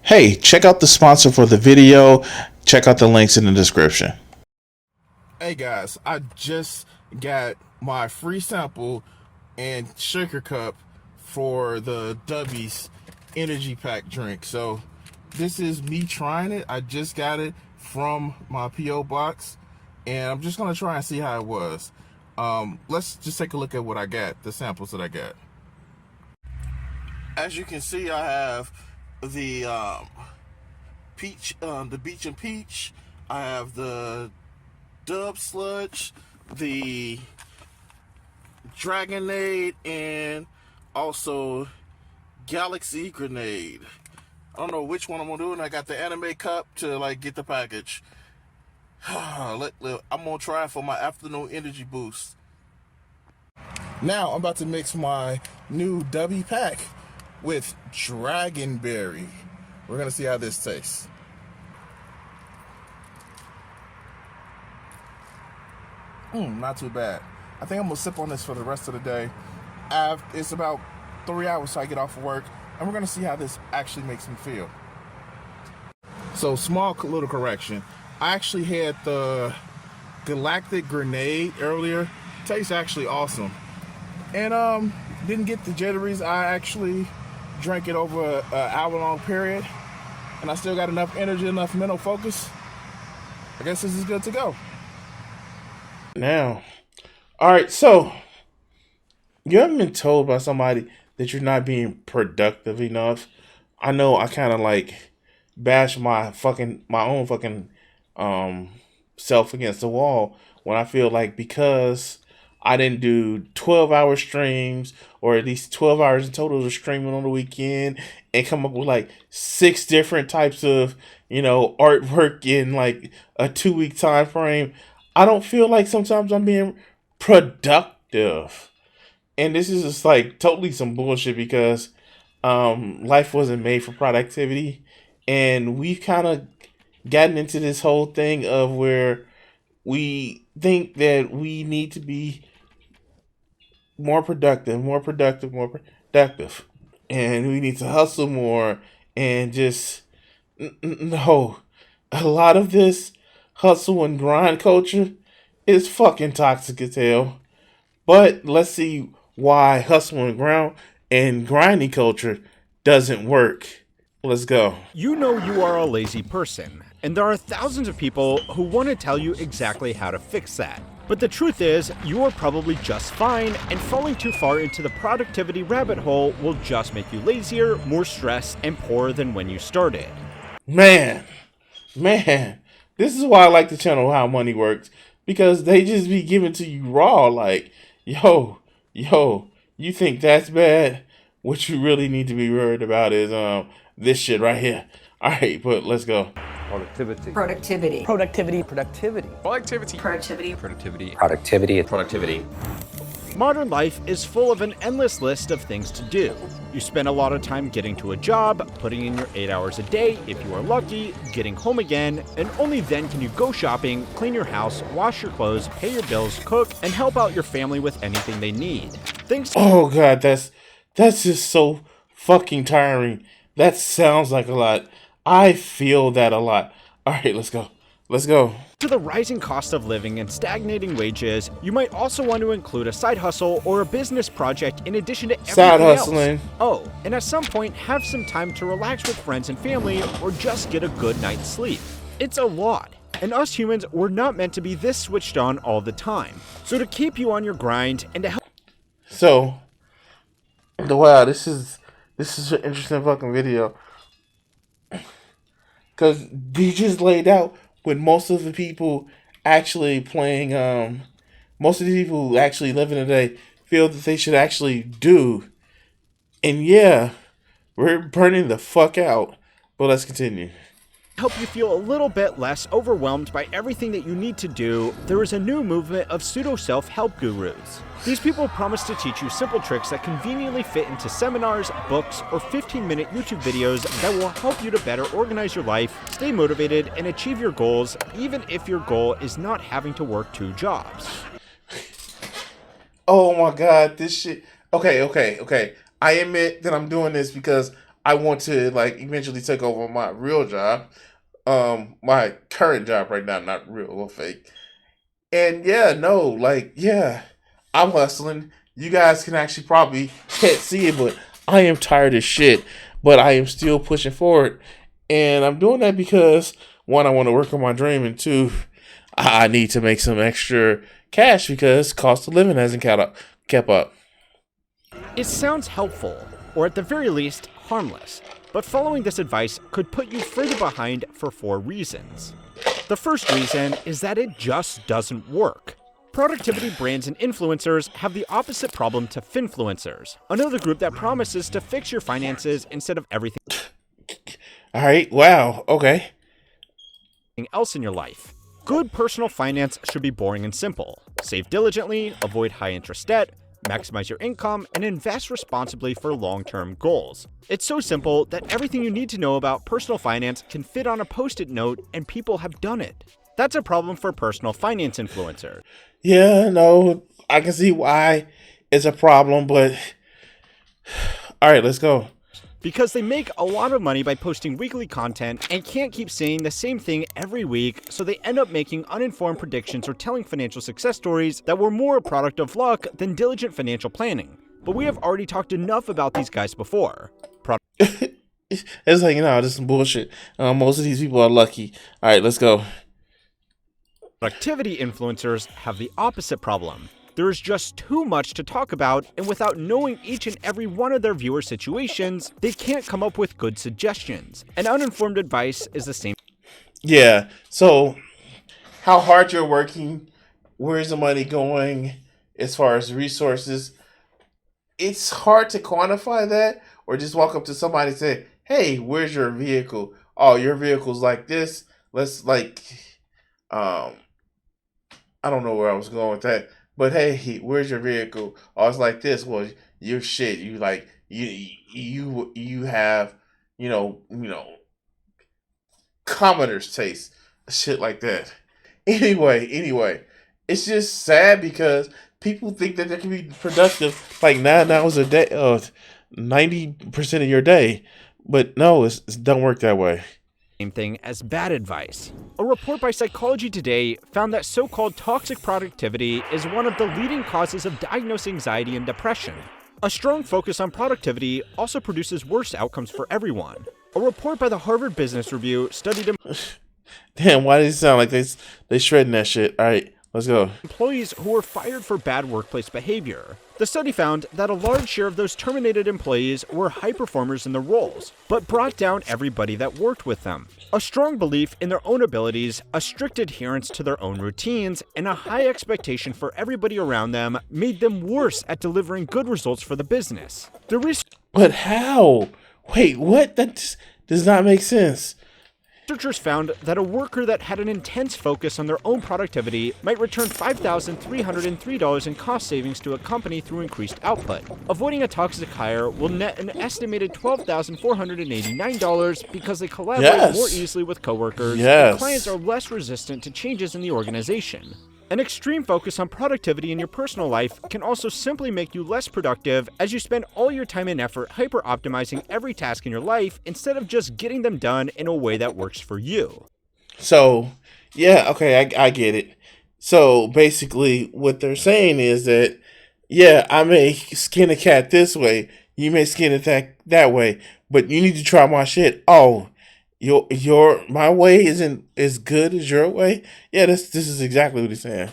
Hey, check out the sponsor for the video. Check out the links in the description. Hey guys, I just got my free sample and shaker cup for the Dubby's energy pack drink. So this is me trying it. I just got it from my P.O. box and I'm just gonna try and see how it was. Let's just take a look at what I got, the samples that I got. As you can see, I have the peach, the beach and peach. I have the Dub sludge, the Dragonade, and also Galaxy Grenade. I don't know which one I'm gonna do, and I got the anime cup to like get the package. I'm gonna try it for my afternoon energy boost. Now I'm about to mix my new Dubby pack with Dragonberry. We're gonna see how this tastes. Not too bad. I think I'm gonna sip on this for the rest of the day. It's about 3 hours till I get off of work, and we're gonna see how this actually makes me feel. So, small little correction. I actually had the Galactic Grenade earlier. Tastes actually awesome. And didn't get the jitteries. I actually drank it over an hour-long period, and I still got enough energy, enough mental focus. I guess this is good to go. Now, all right, so you haven't been told by somebody that you're not being productive enough. I know I kind of like bash my own fucking self against the wall when I feel like because I didn't do 12-hour streams or at least 12 hours in total of streaming on the weekend and come up with like 6 different types of, artwork in like a 2-week time frame. I don't feel like sometimes I'm being productive. And this is just like totally some bullshit because life wasn't made for productivity. And we've kind of gotten into this whole thing of where we think that we need to be more productive. And we need to hustle more and just, no. A lot of this hustle and grind culture is fucking toxic as hell. But let's see why hustle and grinding culture doesn't work. Let's go. You know you are a lazy person, and there are thousands of people who want to tell you exactly how to fix that. But the truth is, you are probably just fine, and falling too far into the productivity rabbit hole will just make you lazier, more stressed, and poorer than when you started. Man, this is why I like to channel How Money Works, because they just be giving to you raw, like, yo, you think that's bad? What you really need to be worried about is this shit right here. All right, but let's go. Productivity. Productivity. Productivity. Productivity. Productivity. Productivity. Productivity. Productivity. Modern life is full of an endless list of things to do. You spend a lot of time getting to a job, putting in your 8 hours a day if you are lucky, getting home again, and only then can you go shopping, clean your house, wash your clothes, pay your bills, cook, and help out your family with anything they need. Oh god, that's just so fucking tiring. That sounds like a lot. I feel that a lot. All right, let's go. To the rising cost of living and stagnating wages, you might also want to include a side hustle or a business project in addition to everything Side hustling. else. Oh, and at some point, have some time to relax with friends and family or just get a good night's sleep. It's a lot. And us humans were not meant to be this switched on all the time. So to keep you on your grind and to help... So, wow, this is an interesting fucking video. Because he just laid out what most of the people actually playing, most of the people who actually live in today feel that they should actually do. And yeah, we're burning the fuck out. But let's continue. Help you feel a little bit less overwhelmed by everything that you need to do, there is a new movement of pseudo self-help gurus. These people promise to teach you simple tricks that conveniently fit into seminars, books, or 15-minute YouTube videos that will help you to better organize your life, stay motivated, and achieve your goals, even if your goal is not having to work 2 jobs. Oh my god, this shit. Okay. I admit that I'm doing this because I want to like eventually take over my real job, my current job right now, not real or fake. And yeah, no, like yeah, I'm hustling. You guys can actually probably can't see it, but I am tired as shit. But I am still pushing forward, and I'm doing that because one, I want to work on my dream, and two, I need to make some extra cash because cost of living hasn't kept up. It sounds helpful, or at the very least, harmless, but following this advice could put you further behind for 4 reasons. The first reason is that it just doesn't work. Productivity brands and influencers have the opposite problem to finfluencers, another group that promises to fix your finances instead of everything All right, wow, okay. else in your life. Good personal finance should be boring and simple. Save diligently, avoid high-interest debt, maximize your income, and invest responsibly for long-term goals. It's so simple that everything you need to know about personal finance can fit on a post-it note, and people have done it. That's a problem for personal finance influencers. Yeah, no, I can see why it's a problem, but all right, let's go. Because they make a lot of money by posting weekly content and can't keep saying the same thing every week, so they end up making uninformed predictions or telling financial success stories that were more a product of luck than diligent financial planning. But we have already talked enough about these guys before. It's like, this is some bullshit. Most of these people are lucky. All right, let's go. Productivity influencers have the opposite problem. There is just too much to talk about, and without knowing each and every one of their viewer situations, they can't come up with good suggestions. And uninformed advice is the same. Yeah, so how hard you're working, where's the money going as far as resources, it's hard to quantify that, or just walk up to somebody and say, hey, where's your vehicle? Oh, your vehicle's like this. Let's I don't know where I was going with that, but hey, where's your vehicle? Oh, it's like this. Well, you're shit. You like you have commoner's taste, shit like that. Anyway, it's just sad because people think that they can be productive like 9 hours a day, 90% of your day, but no, it don't work that way. Same thing as bad advice. A report by Psychology Today found that so-called toxic productivity is one of the leading causes of diagnosed anxiety and depression. A strong focus on productivity also produces worse outcomes for everyone. A report by the Harvard Business Review studied Damn, why does it sound like they shredding that shit? All right, let's go. employees who were fired for bad workplace behavior. The study found that a large share of those terminated employees were high performers in their roles, but brought down everybody that worked with them. A strong belief in their own abilities, a strict adherence to their own routines, and a high expectation for everybody around them made them worse at delivering good results for the business. The But how? Wait, what? That does not make sense. researchers found that a worker that had an intense focus on their own productivity might return $5,303 in cost savings to a company through increased output. Avoiding a toxic hire will net an estimated $12,489 because they collaborate more easily with coworkers and clients are less resistant to changes in the organization. An extreme focus on productivity in your personal life can also simply make you less productive as you spend all your time and effort hyper-optimizing every task in your life instead of just getting them done in a way that works for you. So, yeah, okay, I get it. So, basically, what they're saying is that, yeah, I may skin a cat this way, you may skin it that way, but you need to try my shit. Oh, my way isn't as good as your way? Yeah, this is exactly what he's saying.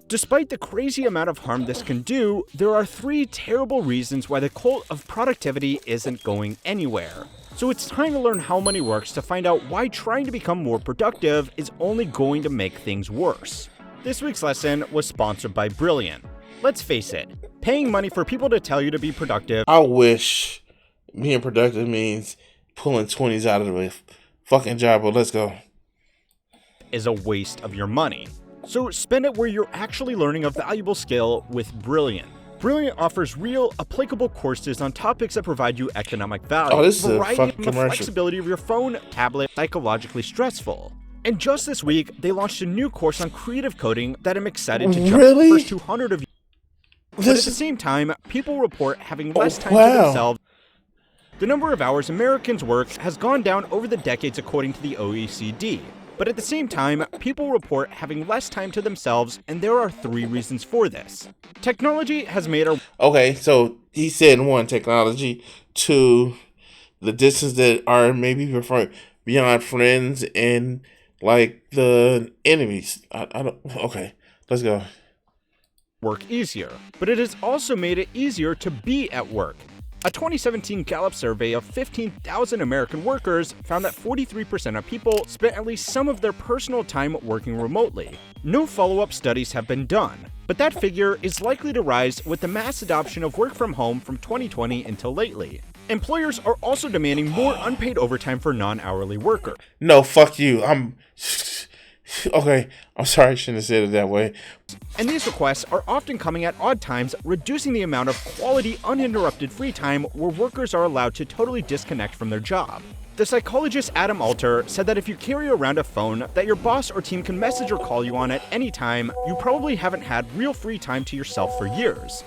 Despite the crazy amount of harm this can do, there are 3 terrible reasons why the cult of productivity isn't going anywhere. So it's time to learn how money works to find out why trying to become more productive is only going to make things worse. This week's lesson was sponsored by Brilliant. Let's face it, paying money for people to tell you to be productive. I wish being productive means pulling 20s out of the fucking job, but let's go. Is a waste of your money. So spend it where you're actually learning a valuable skill with Brilliant. Brilliant offers real, applicable courses on topics that provide you economic value. Oh, this is a variety fucking and the commercial. flexibility of your phone, tablet, psychologically stressful. And just this week, they launched a new course on creative coding that I'm excited to jump the first 200 of you. But at the same time, people report having less time to themselves. The number of hours Americans work has gone down over the decades according to the OECD. But at the same time, people report having less time to themselves, and there are 3 reasons for this. Technology has made our... Okay, so he said 1, technology, 2, the distance that are maybe preferred beyond friends and like the enemies. I don't. Okay, let's go. work easier, but it has also made it easier to be at work. A 2017 Gallup survey of 15,000 American workers found that 43% of people spent at least some of their personal time working remotely. No follow-up studies have been done, but that figure is likely to rise with the mass adoption of work from home from 2020 until lately. Employers are also demanding more unpaid overtime for non-hourly workers. No, fuck you. Okay, I'm sorry I shouldn't have said it that way. And these requests are often coming at odd times, reducing the amount of quality, uninterrupted free time where workers are allowed to totally disconnect from their job. The psychologist Adam Alter said that if you carry around a phone that your boss or team can message or call you on at any time, you probably haven't had real free time to yourself for years.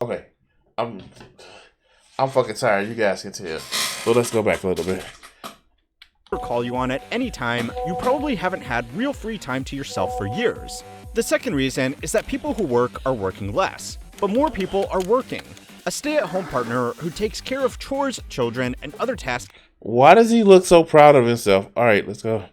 Okay, I'm fucking tired. You guys can tell. But let's go back a little bit. Call you on at any time, you probably haven't had real free time to yourself for years. The second reason is that people who work are working less, but more people are working. A stay-at-home partner who takes care of chores, children, and other tasks. Why does he look so proud of himself? All right, let's go.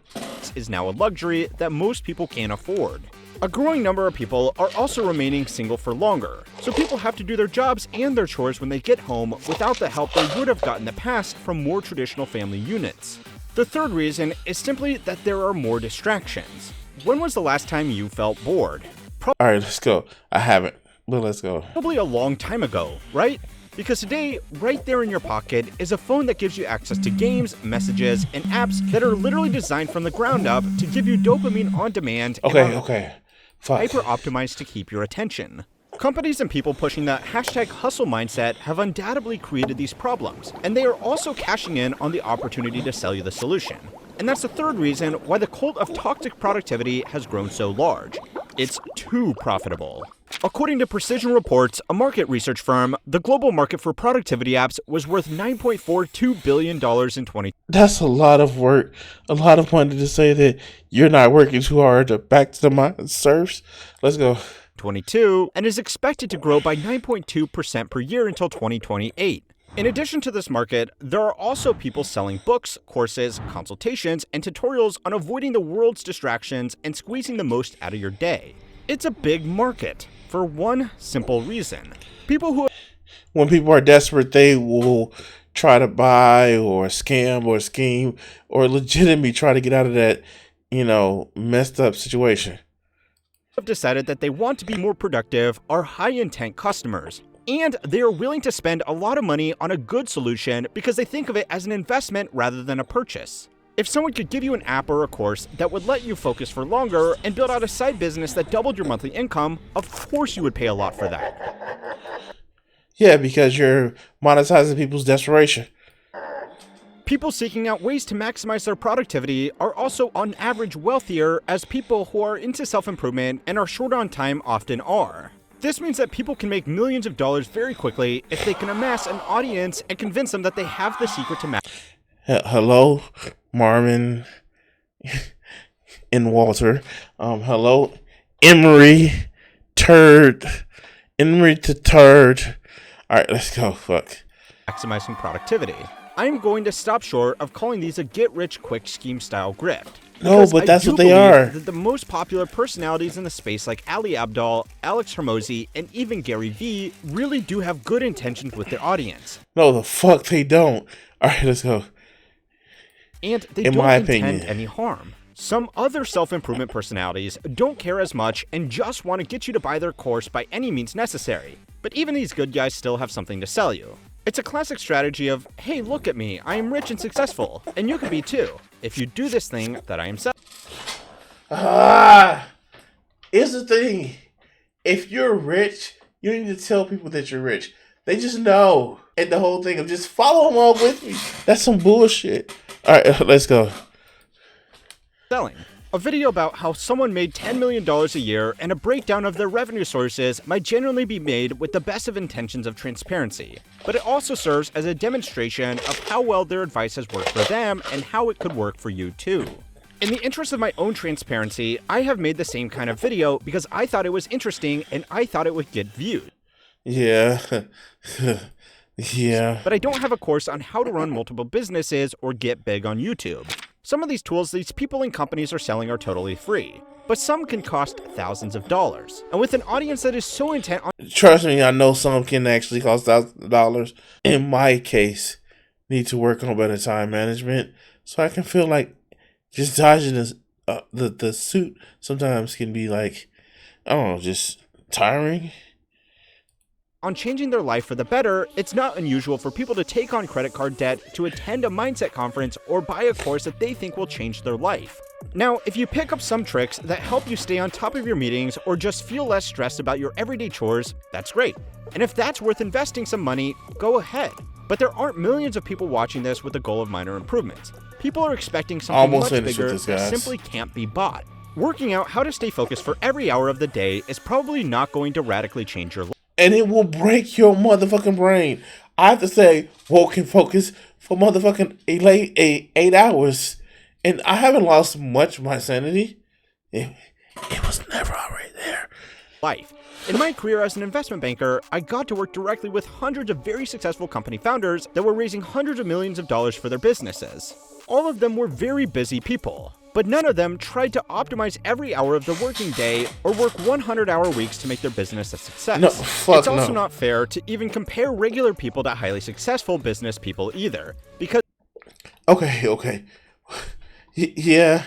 Is now a luxury that most people can't afford. A growing number of people are also remaining single for longer, so people have to do their jobs and their chores when they get home without the help they would have gotten in the past from more traditional family units. The third reason is simply that there are more distractions. When was the last time you felt bored? All right, let's go. I haven't, but let's go. Probably a long time ago, right? Because today, right there in your pocket is a phone that gives you access to games, messages, and apps that are literally designed from the ground up to give you dopamine on demand. Okay. Fuck. Hyper-optimized to keep your attention. Companies and people pushing the #hustle mindset have undoubtedly created these problems, and they are also cashing in on the opportunity to sell you the solution. And that's the third reason why the cult of toxic productivity has grown so large. It's too profitable. According to Precision Reports, a market research firm, the global market for productivity apps was worth $9.42 billion in 2020. That's a lot of work, a lot of money to say that you're not working too hard to back to my serves. Let's go. 2022, and is expected to grow by 9.2% per year until 2028. In addition to this market, there are also people selling books, courses, consultations, and tutorials on avoiding the world's distractions and squeezing the most out of your day. It's a big market for one simple reason. When people are desperate, they will try to buy or scam or scheme or legitimately try to get out of that, messed up situation. Have decided that they want to be more productive are high-intent customers, and they are willing to spend a lot of money on a good solution because they think of it as an investment rather than a purchase. If someone could give you an app or a course that would let you focus for longer and build out a side business that doubled your monthly income, of course you would pay a lot for that. Yeah, because you're monetizing people's desperation. People seeking out ways to maximize their productivity are also on average wealthier, as people who are into self-improvement and are short on time often are. This means that people can make millions of dollars very quickly if they can amass an audience and convince them that they have the secret to Hello, Marvin and Walter. Hello, Emery to Turd. All right, let's go. Fuck. maximizing productivity. I'm going to stop short of calling these a get-rich-quick scheme-style grift. No, but that's what they are. That the most popular personalities in the space, like Ali Abdaal, Alex Hormozi, and even Gary Vee, really do have good intentions with their audience. No, the fuck they don't. All right, let's go. And they don't intend any harm. Some other self-improvement personalities don't care as much and just want to get you to buy their course by any means necessary. But even these good guys still have something to sell you. It's a classic strategy of, hey, look at me, I am rich and successful, and you can be too, if you do this thing that I am selling. Here's the thing. If you're rich, you don't need to tell people that you're rich. They just know. And the whole thing of just follow them all with me. That's some bullshit. All right, let's go. Selling. A video about how someone made $10 million a year and a breakdown of their revenue sources might genuinely be made with the best of intentions of transparency, but it also serves as a demonstration of how well their advice has worked for them and how it could work for you too. In the interest of my own transparency, I have made the same kind of video because I thought it was interesting and I thought it would get views. Yeah. Yeah. But I don't have a course on how to run multiple businesses or get big on YouTube. Some of these tools these people and companies are selling are totally free, but some can cost thousands of dollars. And with an audience that is so intent on Trust me, I know some can actually cost thousands of dollars. In my case, need to work on better time management, so I can feel like just dodging this, the suit sometimes can be like, I don't know, just tiring. changing their life for the better, it's not unusual for people to take on credit card debt to attend a mindset conference or buy a course that they think will change their life. Now, if you pick up some tricks that help you stay on top of your meetings or just feel less stressed about your everyday chores, that's great. And if that's worth investing some money, go ahead. But there aren't millions of people watching this with the goal of minor improvements. People are expecting something much bigger that simply can't be bought. Working out how to stay focused for every hour of the day is probably not going to radically change your life. And it will break your motherfucking brain. I have to say, woke and focus for motherfucking 8 hours. And I haven't lost much of my sanity. It was never already there. Life. In my career as an investment banker, I got to work directly with hundreds of very successful company founders that were raising hundreds of millions of dollars for their businesses. All of them were very busy people, but none of them tried to optimize every hour of the working day or work 100-hour weeks to make their business a success. No, it's also not fair to even compare regular people to highly successful business people either, because Okay. Yeah,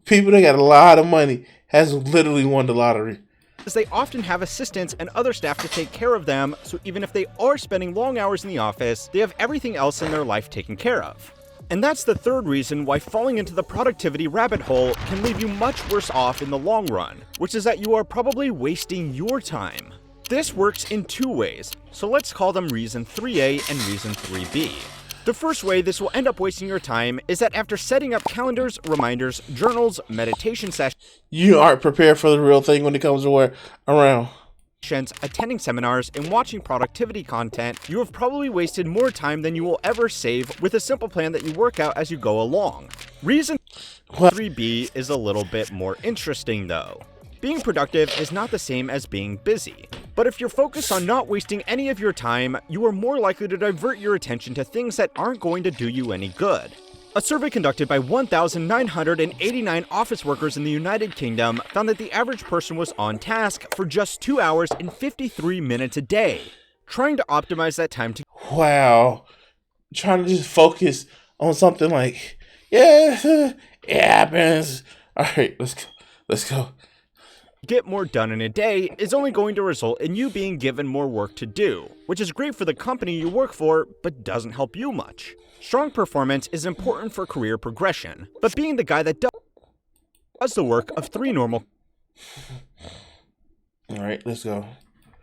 people that got a lot of money has literally won the lottery. they often have assistants and other staff to take care of them, so even if they are spending long hours in the office, they have everything else in their life taken care of. And that's the third reason why falling into the productivity rabbit hole can leave you much worse off in the long run, which is that you are probably wasting your time. This works in two ways, so let's call them reason 3A and reason 3B. The first way this will end up wasting your time is that after setting up calendars, reminders, journals, meditation sessions, You aren't prepared for the real thing when it comes to around. attending seminars, and watching productivity content, you have probably wasted more time than you will ever save with a simple plan that you work out as you go along. Reason 3B is a little bit more interesting though. Being productive is not the same as being busy. But if you're focused on not wasting any of your time, you are more likely to divert your attention to things that aren't going to do you any good. A survey conducted by 1,989 office workers in the United Kingdom found that the average person was on task for just 2 hours and 53 minutes a day, trying to optimize that time to Wow. Trying to just focus on something like, yeah, it happens. All right, let's go. get more done in a day is only going to result in you being given more work to do, which is great for the company you work for, but doesn't help you much. Strong performance is important for career progression, but being the guy that does the work of 3 normal All right, let's go.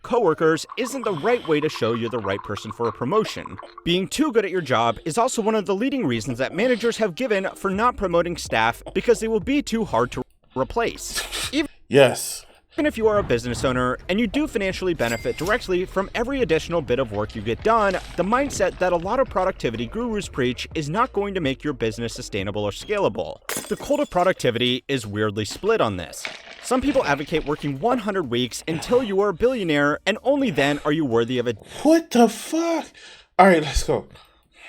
coworkers isn't the right way to show you're the right person for a promotion. Being too good at your job is also one of the leading reasons that managers have given for not promoting staff because they will be too hard to replace. Yes. Even if you are a business owner and you do financially benefit directly from every additional bit of work you get done, the mindset that a lot of productivity gurus preach is not going to make your business sustainable or scalable. The cult of productivity is weirdly split on this. Some people advocate working 100 weeks until you are a billionaire, and only then are you worthy of a What the fuck? All right, let's go.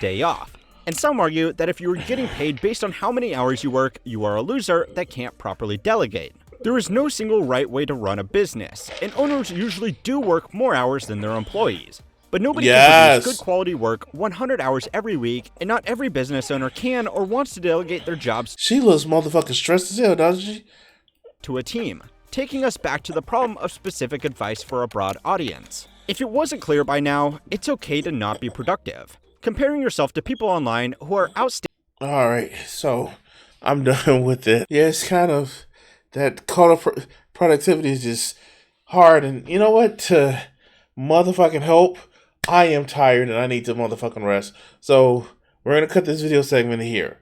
day off. And some argue that if you are getting paid based on how many hours you work, you are a loser that can't properly delegate. There is no single right way to run a business, and owners usually do work more hours than their employees. But nobody can produce good quality work 100 hours every week, and not every business owner can or wants to delegate their jobs She looks motherfucking stressed as hell, doesn't she? to a team, taking us back to the problem of specific advice for a broad audience. If it wasn't clear by now, it's okay to not be productive. Comparing yourself to people online who are outstanding. All right, so I'm done with it. Yeah, it's kind of that call of productivity is just hard, and you know what? To motherfucking help, I am tired and I need to motherfucking rest. So we're gonna cut this video segment here.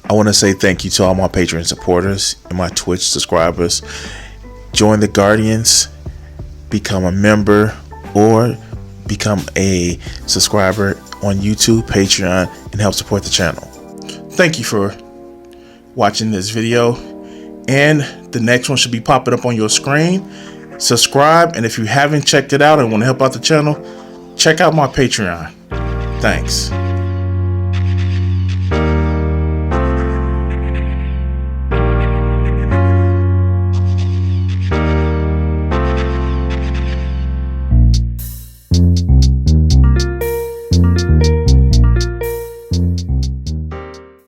I want to say thank you to all my Patreon supporters and my Twitch subscribers. Join the Guardians, become a member, or become a subscriber on YouTube, Patreon, and help support the channel. Thank you for watching this video, and the next one should be popping up on your screen. Subscribe, and if you haven't checked it out and want to help out the channel, check out my Patreon. Thanks.